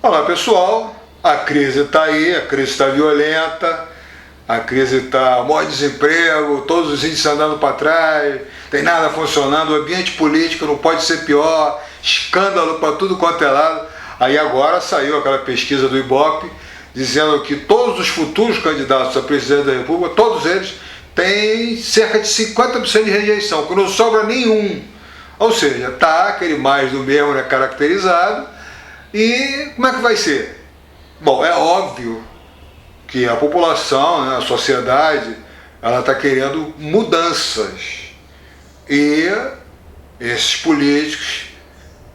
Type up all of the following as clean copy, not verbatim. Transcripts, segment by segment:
Olá pessoal, a crise está aí, a crise está violenta, a crise está maior desemprego, todos os índices andando para trás, tem nada funcionando, o ambiente político não pode ser pior, escândalo para tudo quanto é lado. Aí agora saiu aquela pesquisa do Ibope dizendo que todos os futuros candidatos a presidente da República, todos eles têm cerca de 50% de rejeição, que não sobra nenhum. Ou seja, está aquele mais do mesmo, né, caracterizado. E como é que vai ser? Bom, é óbvio que a população, né, a sociedade, ela está querendo mudanças. E esses políticos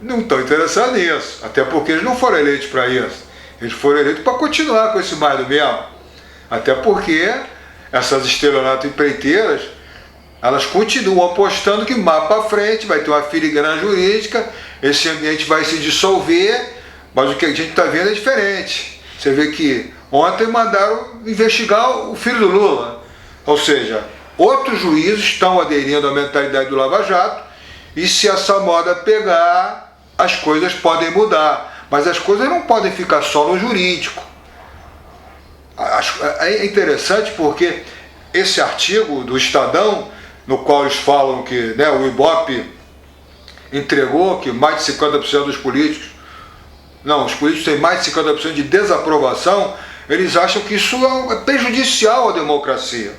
não estão interessados nisso, até porque eles não foram eleitos para isso. Eles foram eleitos para continuar com esse mais do mesmo. Até porque essas estelionato empreiteiras, elas continuam apostando que mais para frente vai ter uma filigrana jurídica, esse ambiente vai se dissolver, mas o que a gente está vendo é diferente. Você vê que ontem mandaram investigar o filho do Lula, ou seja, outros juízes estão aderindo à mentalidade do Lava Jato, e se essa moda pegar, as coisas podem mudar, mas as coisas não podem ficar só no jurídico. É interessante porque esse artigo do Estadão, no qual eles falam que, né, o Ibope entregou que mais de 50% dos políticos, os políticos têm mais de 50% de desaprovação, eles acham que isso é prejudicial à democracia.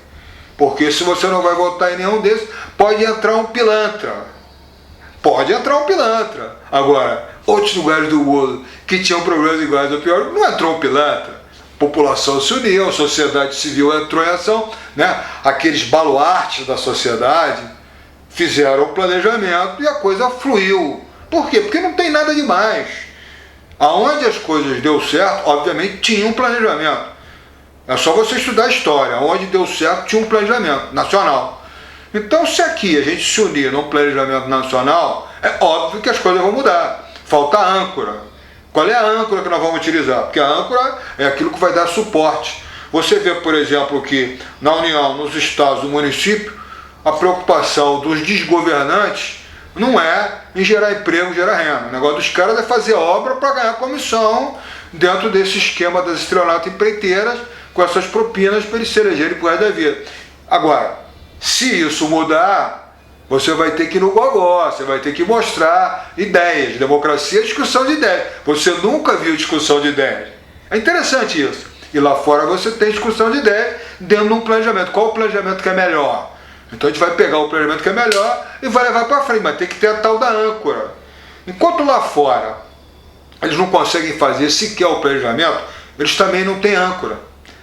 Porque se você não vai votar em nenhum desses, pode entrar um pilantra. Pode entrar um pilantra. Agora, outros lugares do mundo que tinham problemas iguais ou pior, não entrou um pilantra. A população se uniu, a sociedade civil entrou em ação, né? Aqueles baluartes da sociedade fizeram o planejamento e a coisa fluiu. Por quê? Porque não tem nada demais. Aonde as coisas deu certo, obviamente tinha um planejamento. É só você estudar a história. Onde deu certo tinha um planejamento nacional. Então, se aqui a gente se unir num planejamento nacional, é óbvio que as coisas vão mudar. Falta a âncora. Qual é a âncora que nós vamos utilizar? Porque a âncora é aquilo que vai dar suporte. Você vê, por exemplo, que na União, nos estados, no município, a preocupação dos desgovernantes não é em gerar emprego, gerar renda. O negócio dos caras é fazer obra para ganhar comissão dentro desse esquema das estelionato empreiteiras, com essas propinas para eles se elegerem por resto da vida. Agora, se isso mudar, você vai ter que ir no gogó, você vai ter que mostrar ideias. Democracia é discussão de ideias. Você nunca viu discussão de ideias. É interessante isso. E lá fora você tem discussão de ideias dentro de um planejamento. Qual o planejamento que é melhor? Então a gente vai pegar o planejamento que é melhor e vai levar para frente, mas tem que ter a tal da âncora. Enquanto lá fora eles não conseguem fazer sequer o planejamento, eles também não têm âncora.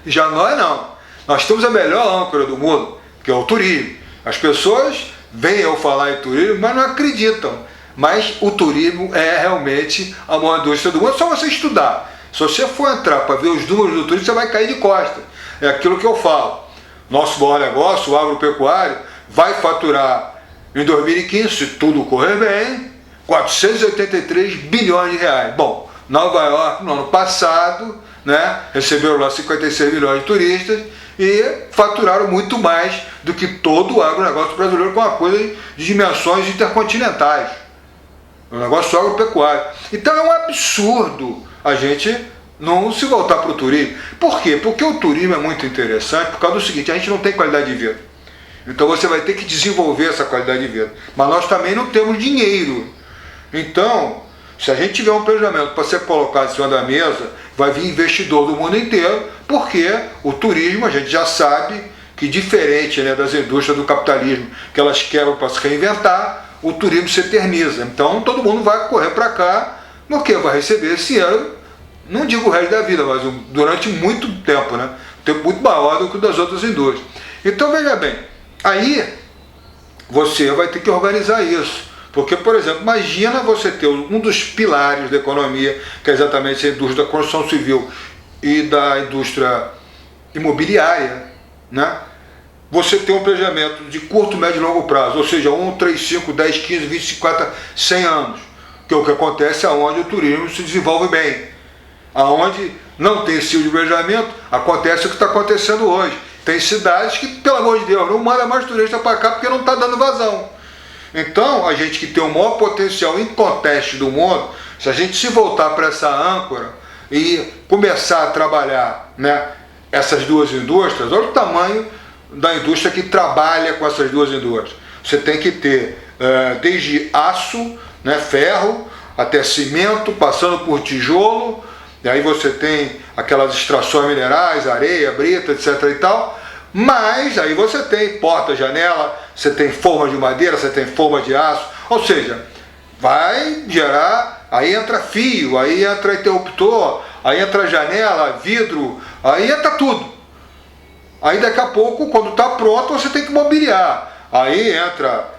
Já nós não. Nós temos a melhor âncora do mundo, que é o turismo. As pessoas veem eu falar em turismo, mas não acreditam. Mas o turismo é realmente a maior indústria do mundo. É só você estudar. Se você for entrar para ver os números do turismo, você vai cair de costas. É aquilo que eu falo. Nosso maior negócio, o agropecuário, vai faturar em 2015, se tudo correr bem, 483 bilhões de reais. Bom, Nova York, no ano passado, né, receberam lá 56 milhões de turistas e faturaram muito mais do que todo o agronegócio brasileiro, com uma coisa de dimensões intercontinentais. O negócio agropecuário. Então é um absurdo a gente não se voltar para o turismo. Por quê? Porque o turismo é muito interessante por causa do seguinte: a gente não tem qualidade de vida. Então você vai ter que desenvolver essa qualidade de vida. Mas nós também não temos dinheiro. Então, se a gente tiver um planejamento para ser colocado em cima da mesa, vai vir investidor do mundo inteiro, porque o turismo, a gente já sabe que, diferente, né, das indústrias do capitalismo, que elas quebram para se reinventar, o turismo se eterniza. Então todo mundo vai correr para cá, porque vai receber esse dinheiro, não digo o resto da vida, mas durante muito tempo, né? Um tempo muito maior do que o das outras indústrias. Então veja bem, aí você vai ter que organizar isso. Porque, por exemplo, imagina você ter um dos pilares da economia, que é exatamente a indústria da construção civil e da indústria imobiliária, né? Você tem um planejamento de curto, médio e longo prazo, ou seja, 1, 3, 5, 10, 15, 20, 50, 100 anos, que é o que acontece aonde o turismo se desenvolve bem. Aonde não tem esse tipo de planejamento, acontece o que está acontecendo hoje. Tem cidades que, pelo amor de Deus, não manda mais turista para cá porque não está dando vazão. Então, a gente que tem o maior potencial em contexto do mundo, se a gente se voltar para essa âncora, e começar a trabalhar, né, essas duas indústrias, olha o tamanho da indústria que trabalha com essas duas indústrias. Você tem que ter desde aço, né, ferro, até cimento, passando por tijolo, e aí você tem aquelas extrações minerais, areia, brita, etc. e tal, mas aí você tem porta, janela, você tem forma de madeira, você tem forma de aço, ou seja, vai gerar, aí entra fio, aí entra interruptor, aí entra janela, vidro, aí entra tudo. Aí daqui a pouco, quando está pronto, você tem que mobiliar. Aí entra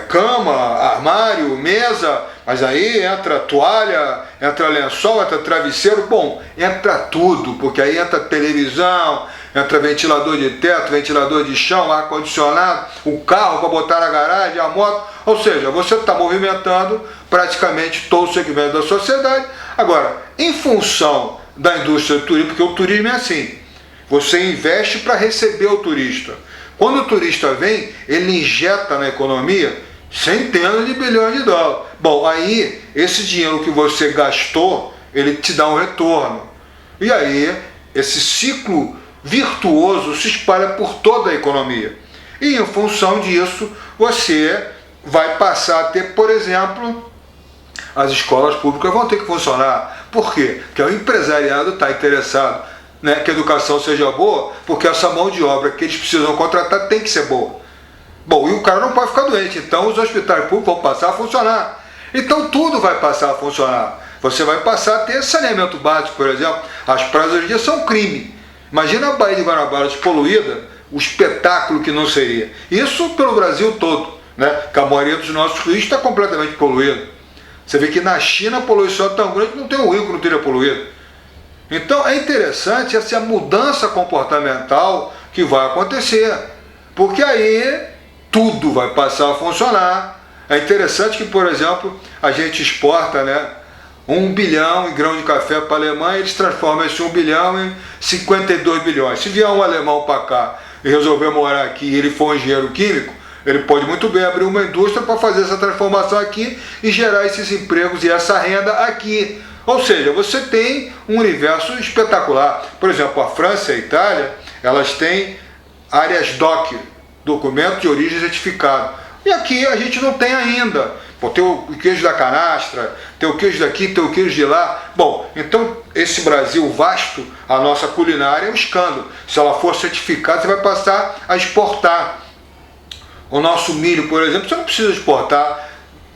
cama, armário, mesa, mas aí entra toalha, entra lençol, entra travesseiro, bom, entra tudo, porque aí entra televisão, entra ventilador de teto, ventilador de chão, ar-condicionado, o carro para botar na garagem, a moto, ou seja, você está movimentando praticamente todo o segmento da sociedade. Agora, em função da indústria do turismo, porque o turismo é assim, você investe para receber o turista. Quando o turista vem, ele injeta na economia centenas de bilhões de dólares. Bom, aí esse dinheiro que você gastou, ele te dá um retorno. E aí esse ciclo virtuoso se espalha por toda a economia. E em função disso, você vai passar a ter, por exemplo, as escolas públicas vão ter que funcionar. Por quê? Porque o empresariado está interessado, né, que a educação seja boa, porque essa mão de obra que eles precisam contratar tem que ser boa. Bom, e o cara não pode ficar doente, então os hospitais públicos vão passar a funcionar. Então tudo vai passar a funcionar. Você vai passar a ter saneamento básico, por exemplo. As praias hoje em dia são crime. Imagina a Baía de Guanabara despoluída, o espetáculo que não seria. Isso pelo Brasil todo, né? Que a maioria dos nossos rios está completamente poluída. Você vê que na China a poluição é tão grande que não tem um rio que não esteja poluído. Então é interessante essa mudança comportamental que vai acontecer, porque aí tudo vai passar a funcionar. É interessante que, por exemplo, a gente exporta, né, 1 bilhão em grão de café para a Alemanha, eles transformam esse 1 bilhão em 52 bilhões. Se vier um alemão para cá e resolver morar aqui e ele for um engenheiro químico, ele pode muito bem abrir uma indústria para fazer essa transformação aqui e gerar esses empregos e essa renda aqui. Ou seja, você tem um universo espetacular. Por exemplo, a França e a Itália, elas têm áreas DOC, documento de origem certificado. E aqui a gente não tem ainda. Pô, tem o queijo da canastra, tem o queijo daqui, tem o queijo de lá. Bom, então esse Brasil vasto, a nossa culinária é um escândalo. Se ela for certificada, você vai passar a exportar. O nosso milho, por exemplo, você não precisa exportar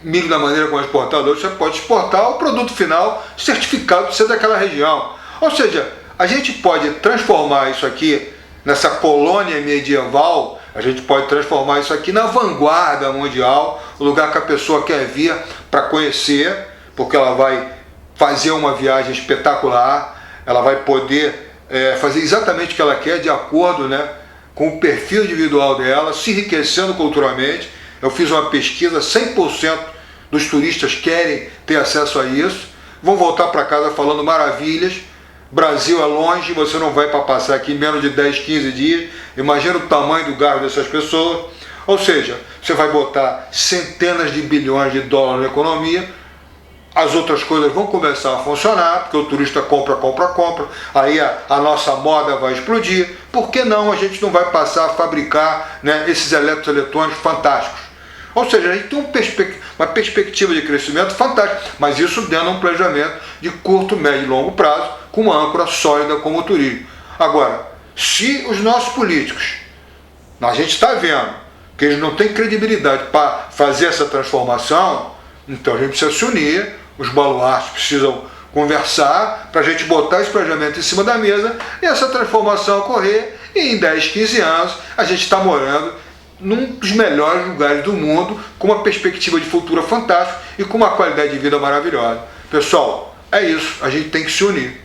milho da maneira como é exportado, você pode exportar o produto final certificado de ser daquela região. Ou seja, a gente pode transformar isso aqui nessa colônia medieval, a gente pode transformar isso aqui na vanguarda mundial, o lugar que a pessoa quer vir para conhecer, porque ela vai fazer uma viagem espetacular, ela vai poder fazer exatamente o que ela quer, de acordo, né, com o perfil individual dela, se enriquecendo culturalmente. Eu fiz uma pesquisa, 100% dos turistas querem ter acesso a isso, vão voltar para casa falando maravilhas. Brasil é longe, você não vai para passar aqui em menos de 10, 15 dias, imagina o tamanho do gasto dessas pessoas. Ou seja, você vai botar centenas de bilhões de dólares na economia, as outras coisas vão começar a funcionar, porque o turista compra, aí a nossa moda vai explodir. Por que não a gente não vai passar a fabricar, né, esses eletroeletrônicos fantásticos? Ou seja, a gente tem uma perspectiva de crescimento fantástica, mas isso dentro de um planejamento de curto, médio e longo prazo, com uma âncora sólida como o turismo. Agora, se os nossos políticos, a gente está vendo que eles não têm credibilidade para fazer essa transformação, então a gente precisa se unir, os baluartes precisam conversar para a gente botar esse planejamento em cima da mesa e essa transformação ocorrer, e em 10, 15 anos a gente está morando num dos melhores lugares do mundo, com uma perspectiva de futuro fantástica e com uma qualidade de vida maravilhosa. Pessoal, é isso, a gente tem que se unir.